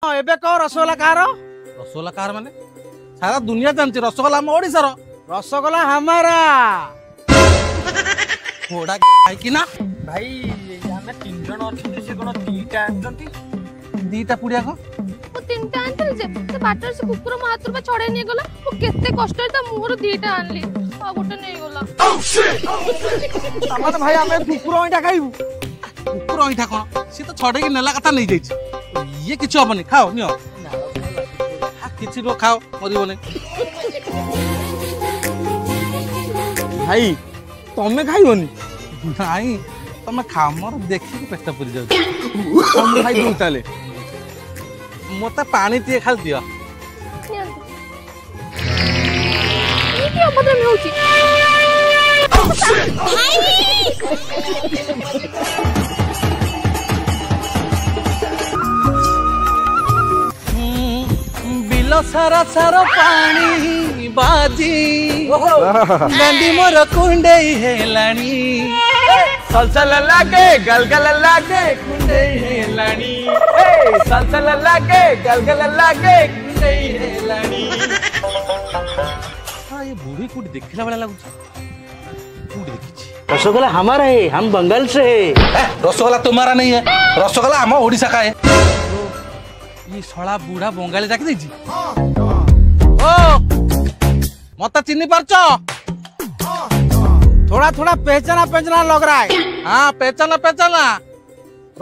एबे कह rasgulla car rasgulla car माने सारा दुनिया जानची रसगोला हम ओडिसा रो रसगोला हमारा थोड़ा खाई कि ना भाई हमें तीन जन अच्छे से कोन तीटा आनछंती दीटा पुड़िया को मु तीनटा आनथि जे से बाटर से कुकुर मो हाथ रे छड़े नै गला मु केते कष्ट ता मोर दीटा आनली आ गोटे नै गला तमा तो भाई हमें कुकुर ओइटा खाइबू कुकुर ओइठा कोन से तो छड़े कि नेला कथा नहीं जाइछ ये किछ हबनी खाओ नियो किछि रो खाओ मरिबो नै भाई तमे खाइबोनी नहीं तमे खाओ मोर देखि पेट पुरी जाउ तमे भाई दू ताले मते पानी तिए खाल दियो ई की अबदे में होची बिलो सारा सारा पानी बाजी नदी मोर कुंडे हेलानी सलसल लागे गलगल लागे कुंडे हेलानी सलसल लागे गलगल लागे कुंडे हेलानी हां ये बूढ़ी कुछ देखला वाला लागु कुछ देखिछि रसगोला हमारा है, हम बंगाल से है। रसगोला तुम्हारा नहीं है रसगोला हम ओडिसा का है ये सड़ा बूढ़ा बंगाली जाके देछि ओ मत चिन्नी परचो थोड़ा थोड़ा पहचाना पहचाना लग रहा है हाँ पहचाना पहचाना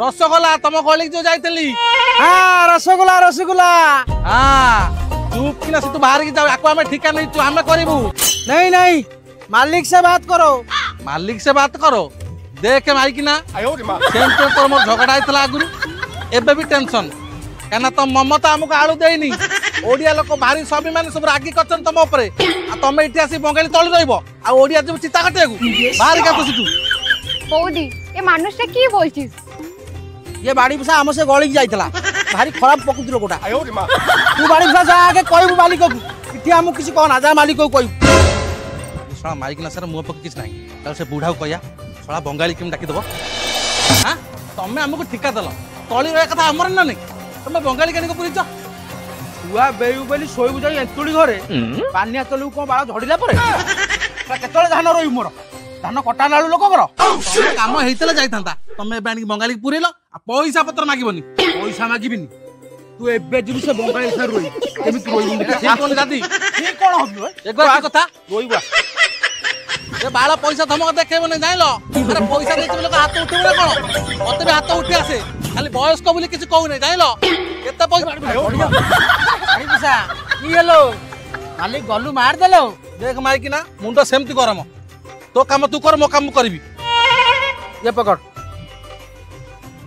रसगोला तुम गली जो जाइतली हाँ रसगोला रसगोला हाँ चुप कि ना तू बाहर की जाओ आको हमें ठिका नहीं तू हमें करिबू नहीं नहीं मालिक से बात करो मालिक से बात करो देख माई कि ना सेम तो मोर झगड़ा आइतला आगुरु एबे भी टेंशन कहना तो ममता हमको आलू देनी ओडिया लोक भारी स्वाभिमान सब रागी करछन तम ऊपर आ तमे इति आसी बंगाली तळी रहइबो आ ओडिया जब चिता कटेगु बाहर का तो तू बौदी ये मानुषटा की बोलछिस ये बाड़ी भूसा हमसे गली जाइतला भारी खराब प्रकृति लोकटा तू बाड़ी भूसा जा आगे कहबू मालिक को इति हम किसी कहना जा मालिक को कहबू सळा माइक ना सर मुंह पक किछ नाही ताल से बूढ़ा को कहया सळा बंगाली किम डाकी दबो हां तमे हमको ठिका दल तळी रे कथा हमर न नहीं तमे बंगाली कनी को पुरिछ तुआ बेयु बोली सोइबु जाई एंतुडी घरे पानिया तलु को बाळ झड़िला परे केतळे धान रोइ मोर धान कटा लालु लोक कर काम हेइतले जाइथांता तमे बाणी बंगाली पुरेलो आ पैसा पत्र मागिबनी पैसा मागिबिनी तू एबे जिबि से बंगाली से रोइ केमिति रोइ ठीक कोन दादी ठीक कोन हबो एक बार कथा रोइबा ए बाला पैसा धमक देखेबो नै जाइलो अरे पैसा देछि लोक हाथ उठेबो कोन मते भी हाथ उठे आसे खाली बयस्क बोली किछ कहू नै जाइलो केते पैसा बाड़ी भूसा की हेलो मालिक गलु मार देलो देख माई कि ना मुंडो सेमति गरम तो काम तू कर मो काम करबी ये पकड़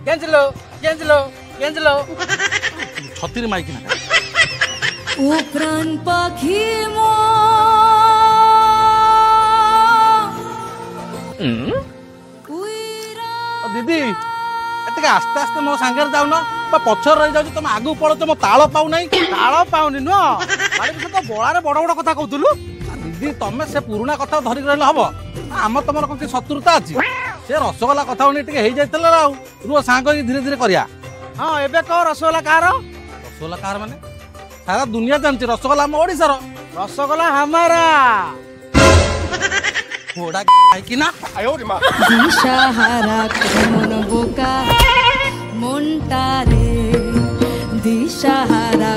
केंजलो केंजलो केंजलो छतीर माई कि ना ও প্রাণ পাখি মো दीदी एते आस्ते आस्ते मो सांगर जाऊ न बा पछर रही जाऊ तुम आगु पड़ो मो ताଳ पाउ नै ताळ पाउनी नो बाड़ी भूसा तो बोळारे बड़ बड़ कथा कहउतलु दीदी तमे से पुराना कथा धरि रहल हबो हम तमर कोन शत्रुता अछि से रसगोला कथा उनी टिके हेइ जाइतल राउ रुओ सांग धीरे धीरे करिया हां एबे कह रसगोला कार रसगोला कार माने सारा दुनिया जानची रसगोला हम ओडिसा रो रसगोला हमारा थोड़ा खाई कि ना দিশাহারা মন বোকা মনটা রে দিশাহারা